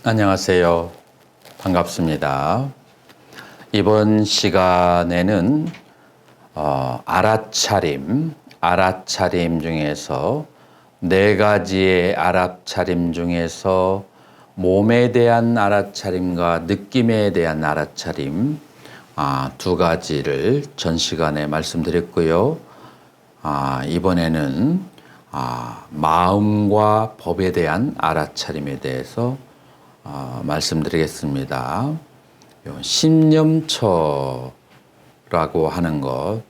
안녕하세요. 반갑습니다. 이번 시간에는 알아차림 중에서 네 가지의 알아차림 중에서 몸에 대한 알아차림과 느낌에 대한 알아차림 두 가지를 전 시간에 말씀드렸고요. 이번에는 마음과 법에 대한 알아차림에 대해서 말씀드리겠습니다. 신념처라고 하는 것,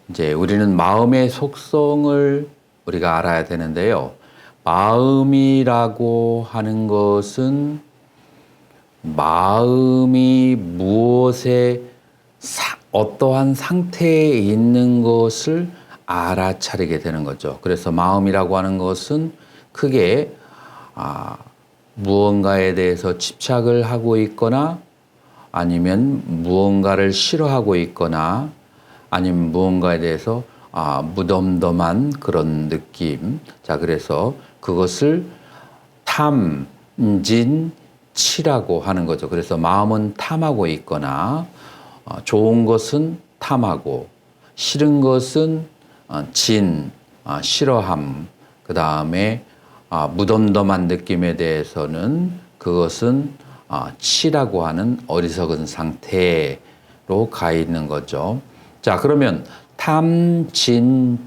이제 우리는 마음의 속성을 우리가 알아야 되는데요. 마음이라고 하는 것은 마음이 무엇에 어떠한 상태에 있는 것을 알아차리게 되는 거죠. 그래서 마음이라고 하는 것은 크게 무언가에 대해서 집착을 하고 있거나 아니면 무언가를 싫어하고 있거나 아니면 무언가에 대해서 무덤덤한 그런 느낌. 자, 그래서 그것을 탐진치라고 하는 거죠. 그래서 마음은 탐하고 있거나 좋은 것은 탐하고 싫은 것은 싫어함. 그 다음에 무덤덤한 느낌에 대해서는 그것은 치라고 하는 어리석은 상태로 가 있는 거죠. 자, 그러면 탐진치라고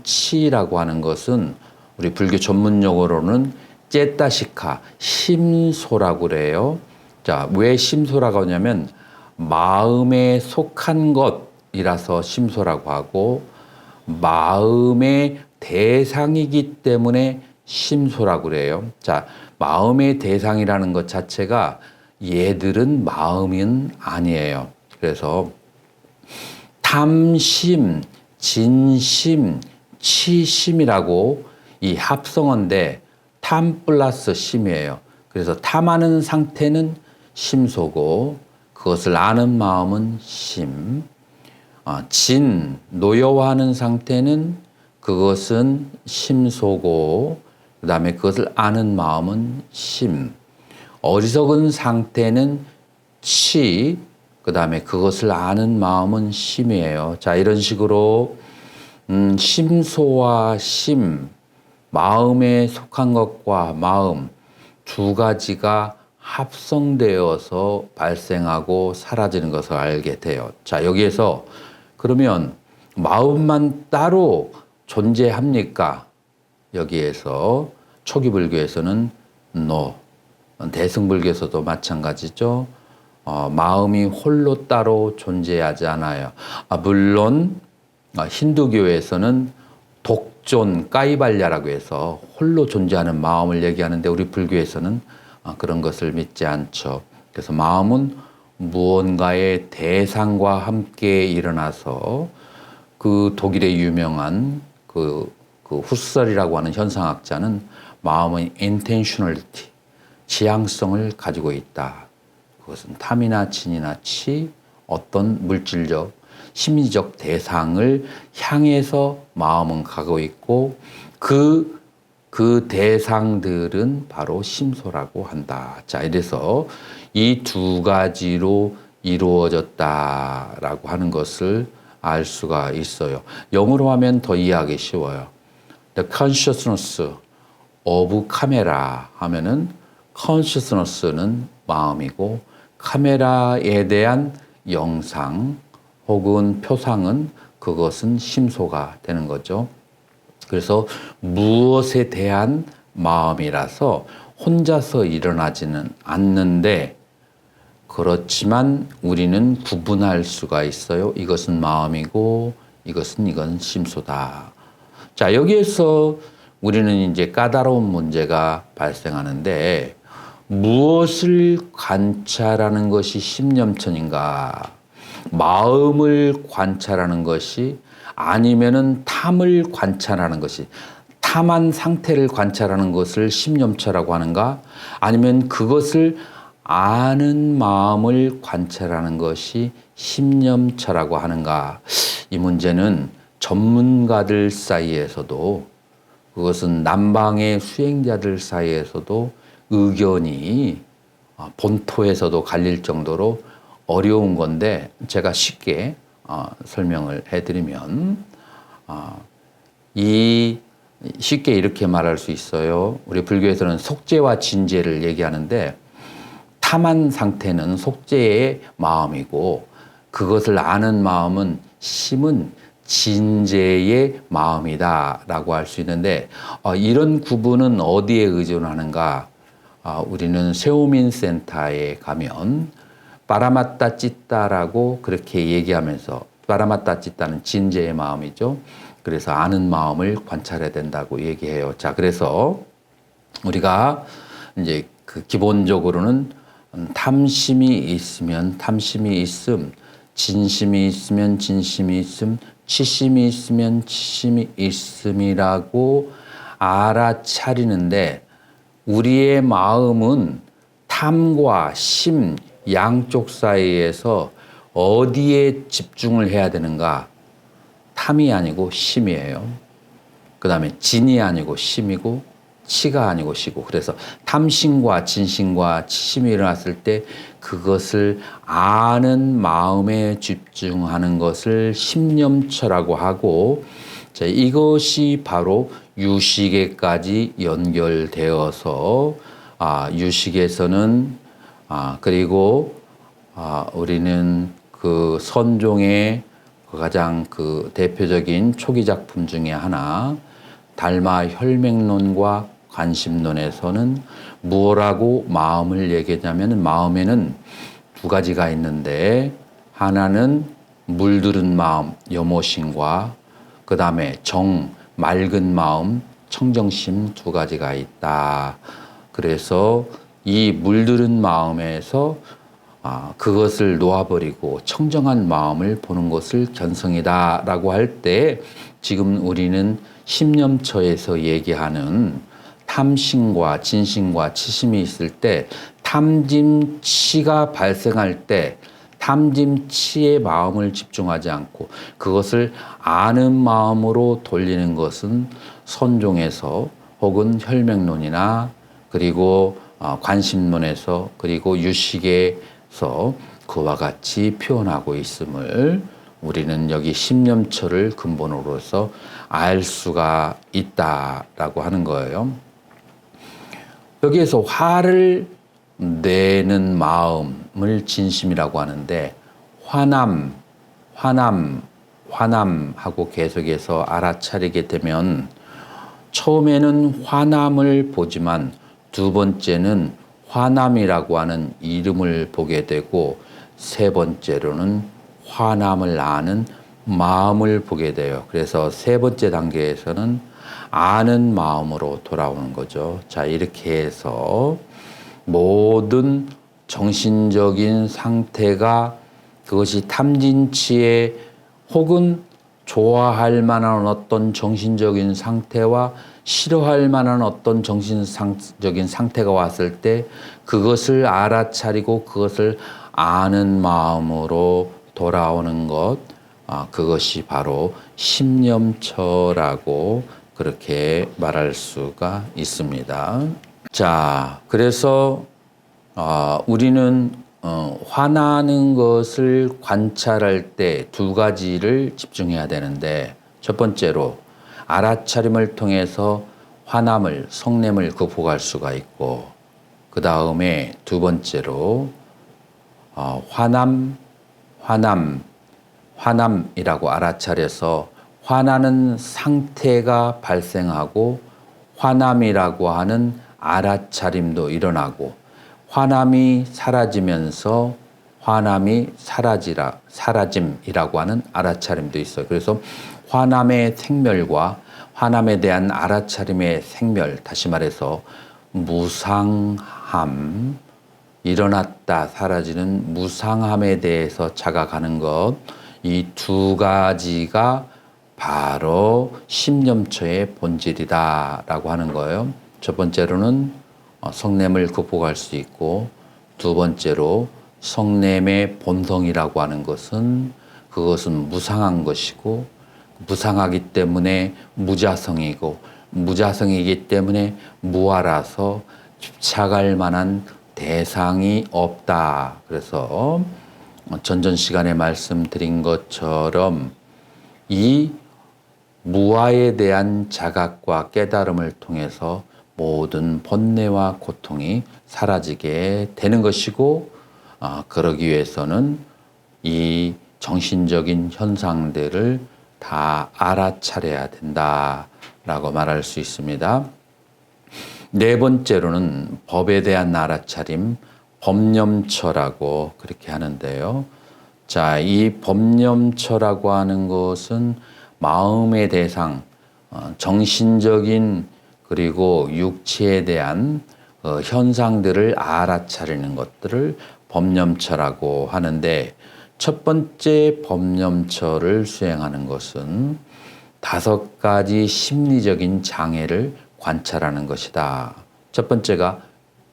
하는 것은 우리 불교 전문 용어로는 째따시카, 심소라고 그래요. 자, 왜 심소라고 하냐면 마음에 속한 것이라서 심소라고 하고 마음의 대상이기 때문에 심소라고 그래요. 자, 마음의 대상이라는 것 자체가 얘들은 마음은 아니에요. 그래서 탐심, 진심, 치심이라고 이 합성어인데 탐 플러스 심이에요. 그래서 탐하는 상태는 심소고 그것을 아는 마음은 심. 노여워하는 상태는 그것은 심소고 그 다음에 그것을 아는 마음은 심. 어리석은 상태는 치, 그 다음에 그것을 아는 마음은 심이에요. 자, 이런 식으로 심소와 심, 마음에 속한 것과 마음 두 가지가 합성되어서 발생하고 사라지는 것을 알게 돼요. 자, 여기에서 그러면 마음만 따로 존재합니까? 여기에서 초기 불교에서는 no, 대승불교에서도 마찬가지죠. 마음이 홀로 따로 존재하지 않아요. 물론 힌두교에서는 독존, 까이발야라고 해서 홀로 존재하는 마음을 얘기하는데 우리 불교에서는 그런 것을 믿지 않죠. 그래서 마음은 무언가의 대상과 함께 일어나서 그 독일의 유명한 그 후설이라고 하는 현상학자는 마음의 intentionality, 지향성을 가지고 있다. 그것은 탐이나 진이나 치, 어떤 물질적, 심리적 대상을 향해서 마음은 가고 있고 그 대상들은 바로 심소라고 한다. 자, 이래서 이 두 가지로 이루어졌다라고 하는 것을 알 수가 있어요. 영어로 하면 더 이해하기 쉬워요. The consciousness of camera 하면은 consciousness는 마음이고 카메라에 대한 영상 혹은 표상은 그것은 심소가 되는 거죠. 그래서 무엇에 대한 마음이라서 혼자서 일어나지는 않는데 그렇지만 우리는 구분할 수가 있어요. 이것은 마음이고 이건 심소다. 자, 여기에서 우리는 이제 까다로운 문제가 발생하는데 무엇을 관찰하는 것이 심념천인가? 마음을 관찰하는 것이 아니면은 탐을 관찰하는 것이 탐한 상태를 관찰하는 것을 심념처라고 하는가? 아니면 그것을 아는 마음을 관찰하는 것이 심념처라고 하는가? 이 문제는 전문가들 사이에서도 그것은 남방의 수행자들 사이에서도 의견이 본토에서도 갈릴 정도로 어려운 건데 제가 쉽게 설명을 해드리면 이 쉽게 이렇게 말할 수 있어요. 우리 불교에서는 속죄와 진죄를 얘기하는데 탐한 상태는 속죄의 마음이고 그것을 아는 마음은 심은 진죄의 마음이다라고 할 수 있는데 이런 구분은 어디에 의존하는가? 우리는 세오민센터에 가면 빠라마따 찌따라고 그렇게 얘기하면서 빠라마따 찌따는 진죄의 마음이죠. 그래서 아는 마음을 관찰해야 된다고 얘기해요. 자, 그래서 우리가 이제 그 기본적으로는 탐심이 있으면 탐심이 있음, 진심이 있으면 진심이 있음, 치심이 있으면 치심이 있음이라고 알아차리는데 우리의 마음은 탐과 심 양쪽 사이에서 어디에 집중을 해야 되는가? 탐이 아니고 심이에요. 그 다음에 진이 아니고 심이고 치가 아니고 시고 그래서 탐심과 진심과 치심이 일어났을 때 그것을 아는 마음에 집중하는 것을 심념처라고 하고 자, 이것이 바로 유식에까지 연결되어서 유식에서는 그리고 우리는 그 선종의 가장 그 대표적인 초기 작품 중에 하나 달마 혈맹론과 관심론에서는 무엇라고 마음을 얘기하냐면 마음에는 두 가지가 있는데 하나는 물들은 마음 염호심과 그 다음에 맑은 마음 청정심 두 가지가 있다. 그래서 이 물들은 마음에서 그것을 놓아버리고 청정한 마음을 보는 것을 견성이다 라고 할 때 지금 우리는 심념처에서 얘기하는 탐심과 진심과 치심이 있을 때 탐진치가 발생할 때 탐진치의 마음을 집중하지 않고 그것을 아는 마음으로 돌리는 것은 선종에서 혹은 혈맹론이나 그리고 관심론에서 그리고 유식에서 그와 같이 표현하고 있음을 우리는 여기 심념처를 근본으로서 알 수가 있다라고 하는 거예요. 여기에서 화를 내는 마음을 진심이라고 하는데 화남하고 계속해서 알아차리게 되면 처음에는 화남을 보지만 두 번째는 화남이라고 하는 이름을 보게 되고 세 번째로는 화남을 아는 마음을 보게 돼요. 그래서 세 번째 단계에서는 아는 마음으로 돌아오는 거죠. 자, 이렇게 해서 모든 정신적인 상태가 그것이 탐진치에 혹은 좋아할 만한 어떤 정신적인 상태와 싫어할 만한 어떤 정신적인 상태가 왔을 때 그것을 알아차리고 그것을 아는 마음으로 돌아오는 것, 그것이 바로 심념처라고 그렇게 말할 수가 있습니다. 자, 그래서 우리는 화나는 것을 관찰할 때 두 가지를 집중해야 되는데 첫 번째로 알아차림을 통해서 화남을 성냄을 극복할 수가 있고 그 다음에 두 번째로 화남이라고 알아차려서 화나는 상태가 발생하고 화남이라고 하는 알아차림도 일어나고 화남이 사라지면서 화남이 사라짐이라고 하는 알아차림도 있어요. 그래서 화남의 생멸과 화남에 대한 알아차림의 생멸, 다시 말해서 무상함, 일어났다 사라지는 무상함에 대해서 자각하는 것, 이 두 가지가 바로 심념처의 본질이다라고 하는 거예요. 첫 번째로는 성냄을 극복할 수 있고 두 번째로 성냄의 본성이라고 하는 것은 그것은 무상한 것이고 무상하기 때문에 무자성이고 무자성이기 때문에 무아라서 집착할 만한 대상이 없다. 그래서 전전 시간에 말씀드린 것처럼 이 무아에 대한 자각과 깨달음을 통해서 모든 번뇌와 고통이 사라지게 되는 것이고, 그러기 위해서는 이 정신적인 현상들을 다 알아차려야 된다라고 말할 수 있습니다. 네 번째로는 법에 대한 알아차림, 법념처라고 그렇게 하는데요. 자, 이 법념처라고 하는 것은 마음의 대상, 정신적인 그리고 육체에 대한 현상들을 알아차리는 것들을 법념처라고 하는데, 첫 번째 법념처를 수행하는 것은 5가지 심리적인 장애를 관찰하는 것이다. 첫 번째가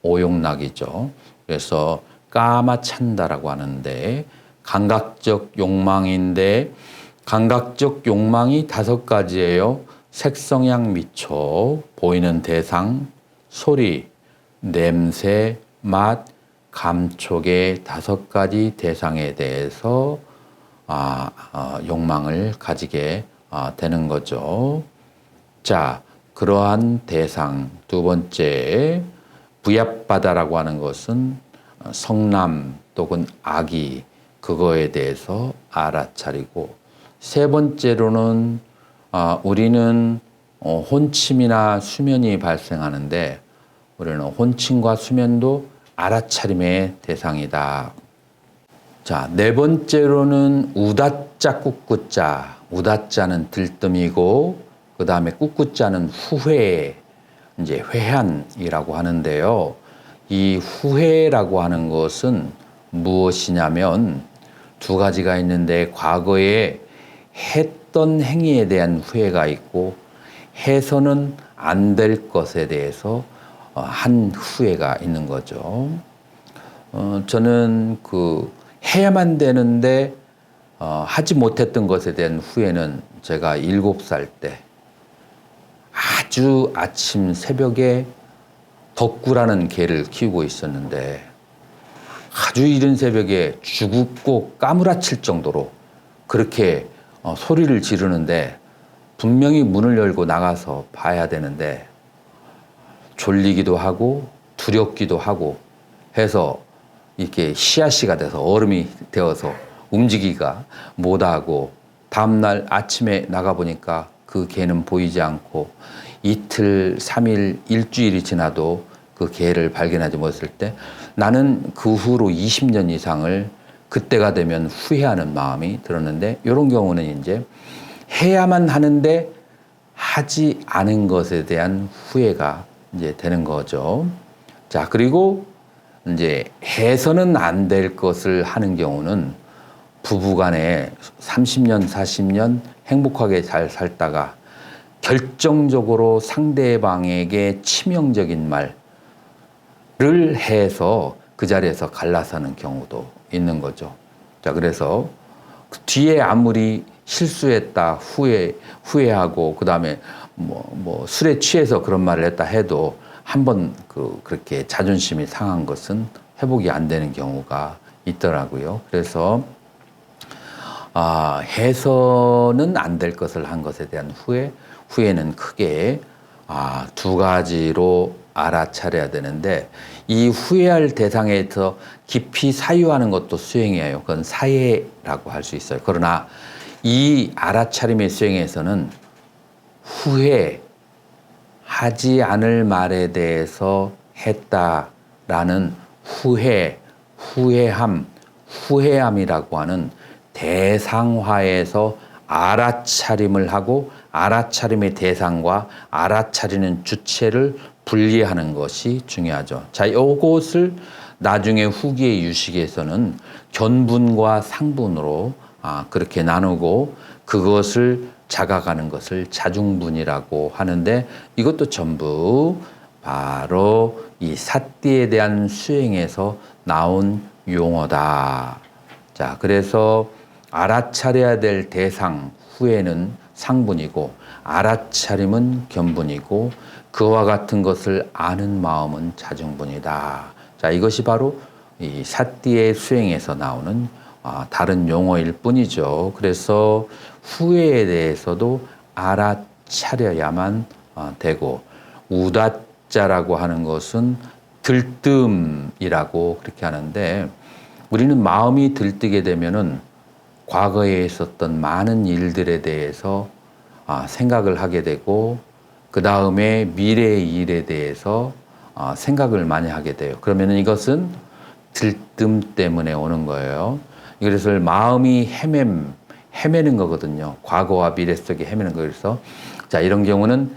오욕락이죠. 그래서 까마찬다라고 하는데, 감각적 욕망인데, 감각적 욕망이 5가지예요. 색성향 미초, 보이는 대상, 소리, 냄새, 맛, 감촉의 5가지 대상에 대해서 욕망을 가지게 되는 거죠. 자, 그러한 대상 두 번째, 부야바다라고 하는 것은 성남 또는 악의, 그거에 대해서 알아차리고, 세 번째로는 우리는 혼침이나 수면이 발생하는데, 우리는 혼침과 수면도 알아차림의 대상이다. 자, 네 번째로는 우다자 꾹꾹자. 우다자는 들뜸이고, 그 다음에 꾹꾹자는 후회, 이제 회한이라고 하는데요. 이 후회라고 하는 것은 무엇이냐면 2가지가 있는데, 과거에 했던 행위에 대한 후회가 있고, 해서는 안 될 것에 대해서 한 후회가 있는 거죠. 저는 해야만 되는데 하지 못했던 것에 대한 후회는 제가 7살 때 아주 아침 새벽에 덕구라는 개를 키우고 있었는데, 아주 이른 새벽에 죽고 까무라칠 정도로 그렇게 소리를 지르는데, 분명히 문을 열고 나가서 봐야 되는데 졸리기도 하고 두렵기도 하고 해서 이렇게 씨앗이가 돼서 얼음이 되어서 움직이기가 못하고, 다음날 아침에 나가보니까 그 개는 보이지 않고, 이틀, 3일, 일주일이 지나도 그 개를 발견하지 못했을 때, 나는 그 후로 20년 이상을 그때가 되면 후회하는 마음이 들었는데, 이런 경우는 이제 해야만 하는데 하지 않은 것에 대한 후회가 이제 되는 거죠. 자, 그리고 이제 해서는 안 될 것을 하는 경우는 부부간에 30년, 40년 행복하게 잘 살다가 결정적으로 상대방에게 치명적인 말을 해서 그 자리에서 갈라서는 경우도 있는 거죠. 자, 그래서 그 뒤에 아무리 실수했다 후회하고, 그 다음에 술에 취해서 그런 말을 했다 해도 한번 그렇게 자존심이 상한 것은 회복이 안 되는 경우가 있더라고요. 그래서 해서는 안 될 것을 한 것에 대한 후회는 크게 2가지로 알아차려야 되는데, 이 후회할 대상에서 깊이 사유하는 것도 수행이에요. 그건 사예라고 할 수 있어요. 그러나 이 알아차림의 수행에서는 후회하지 않을 말에 대해서 했다라는 후회함이라고 하는 대상화에서 알아차림을 하고, 알아차림의 대상과 알아차리는 주체를 분리하는 것이 중요하죠. 자, 이것을 나중에 후기의 유식에서는 견분과 상분으로 그렇게 나누고, 그것을 자각하는 것을 자중분이라고 하는데, 이것도 전부 바로 이 사띠에 대한 수행에서 나온 용어다. 자, 그래서 알아차려야 될 대상, 후회는 상분이고, 알아차림은 견분이고, 그와 같은 것을 아는 마음은 자중분이다. 자, 이것이 바로 이 사띠의 수행에서 나오는 다른 용어일 뿐이죠. 그래서 후회에 대해서도 알아차려야만 되고, 우다자라고 하는 것은 들뜸이라고 그렇게 하는데, 우리는 마음이 들뜨게 되면은 과거에 있었던 많은 일들에 대해서 생각을 하게 되고, 그 다음에 미래의 일에 대해서 생각을 많이 하게 돼요. 그러면은 이것은 들뜸 때문에 오는 거예요. 그래서 마음이 헤매는 거거든요. 과거와 미래 속에 헤매는 거예요. 그래서 자, 이런 경우는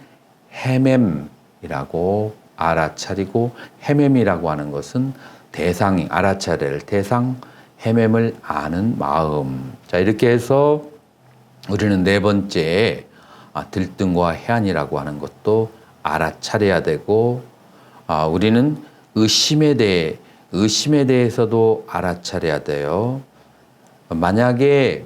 헤맴이라고 알아차리고, 헤맴이라고 하는 것은 대상이 알아차릴 대상, 헤맴을 아는 마음. 자, 이렇게 해서 우리는 네 번째 들뜸과 해안이라고 하는 것도 알아차려야 되고, 우리는 의심에 대해서도 알아차려야 돼요. 만약에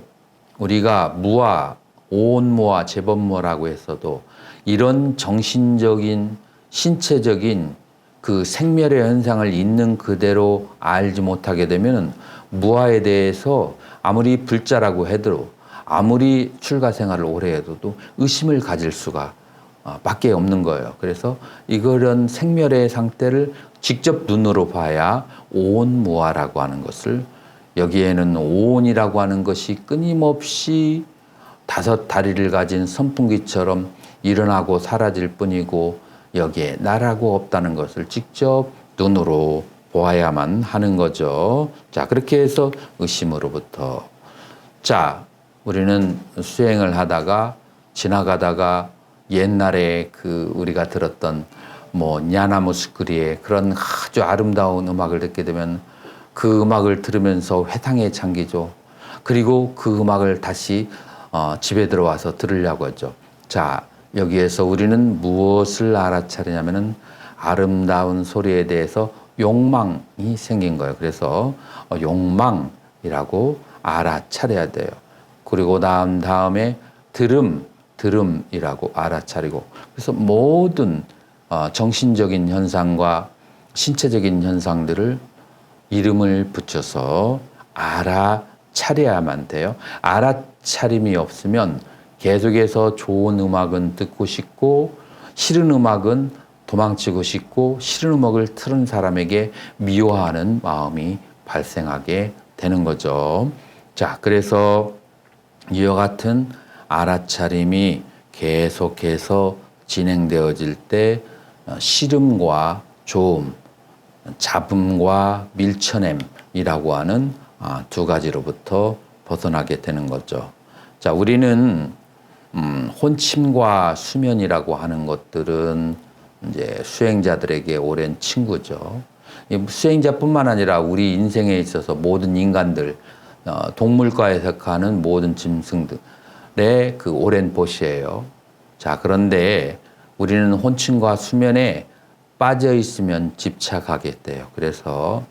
우리가 무아, 오온무아, 재범무아라고 했어도 이런 정신적인, 신체적인 그 생멸의 현상을 있는 그대로 알지 못하게 되면 무아에 대해서 아무리 불자라고 해도, 아무리 출가 생활을 오래 해도 의심을 가질 수가 밖에 없는 거예요. 그래서 이런 생멸의 상태를 직접 눈으로 봐야 오온무아라고 하는 것을, 여기에는 오온이라고 하는 것이 끊임없이 다섯 다리를 가진 선풍기처럼 일어나고 사라질 뿐이고, 여기에 나라고 없다는 것을 직접 눈으로 보아야만 하는 거죠. 자, 그렇게 해서 의심으로부터. 자, 우리는 수행을 하다가 지나가다가 옛날에 우리가 들었던 냐나무스크리의 그런 아주 아름다운 음악을 듣게 되면 그 음악을 들으면서 회상에 잠기죠. 그리고 그 음악을 다시 집에 들어와서 들으려고 하죠. 자, 여기에서 우리는 무엇을 알아차리냐면은 아름다운 소리에 대해서 욕망이 생긴 거예요. 그래서 욕망이라고 알아차려야 돼요. 그리고 다음에 들음이라고 알아차리고, 그래서 모든 정신적인 현상과 신체적인 현상들을 이름을 붙여서 알아차려야만 돼요. 알아차림이 없으면 계속해서 좋은 음악은 듣고 싶고, 싫은 음악은 도망치고 싶고, 싫은 음악을 틀은 사람에게 미워하는 마음이 발생하게 되는 거죠. 자, 그래서 이와 같은 알아차림이 계속해서 진행되어질 때 싫음과 좋음, 잡음과 밀쳐냄이라고 하는 두 가지로부터 벗어나게 되는 거죠. 자, 우리는 혼침과 수면이라고 하는 것들은 이제 수행자들에게 오랜 친구죠. 수행자뿐만 아니라 우리 인생에 있어서 모든 인간들, 동물과에 속하는 모든 짐승들의 그 오랜 보시예요. 자, 그런데 우리는 혼침과 수면에 빠져 있으면 집착하게 돼요. 그래서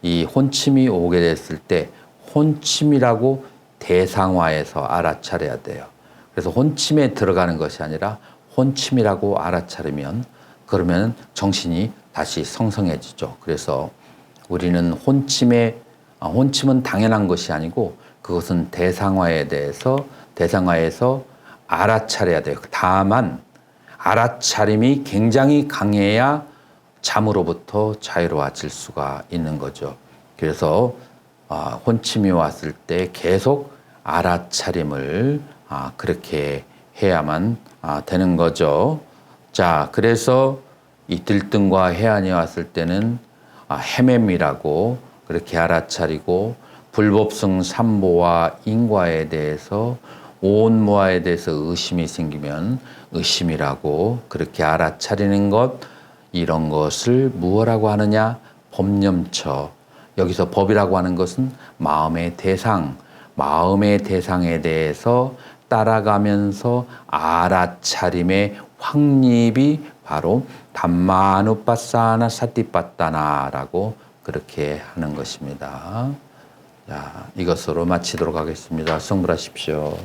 이 혼침이 오게 됐을 때 혼침이라고 대상화해서 알아차려야 돼요. 그래서 혼침에 들어가는 것이 아니라 혼침이라고 알아차리면, 그러면 정신이 다시 성성해지죠. 그래서 우리는 혼침은 당연한 것이 아니고, 그것은 대상화해서 알아차려야 돼요. 다만 알아차림이 굉장히 강해야 잠으로부터 자유로워질 수가 있는 거죠. 그래서 혼침이 왔을 때 계속 알아차림을 그렇게 해야만 되는 거죠. 자, 그래서 이 들뜸과 해안이 왔을 때는 헤맴이라고 그렇게 알아차리고, 불법성 삼보와 인과에 대해서, 오온무아에 대해서 의심이 생기면 의심이라고 그렇게 알아차리는 것, 이런 것을 무엇이라고 하느냐? 법념처. 여기서 법이라고 하는 것은 마음의 대상에 대해서 따라가면서 알아차림의 확립이 바로 담마누빠사나 사티빠따나라고 그렇게 하는 것입니다. 자, 이것으로 마치도록 하겠습니다. 성불하십시오.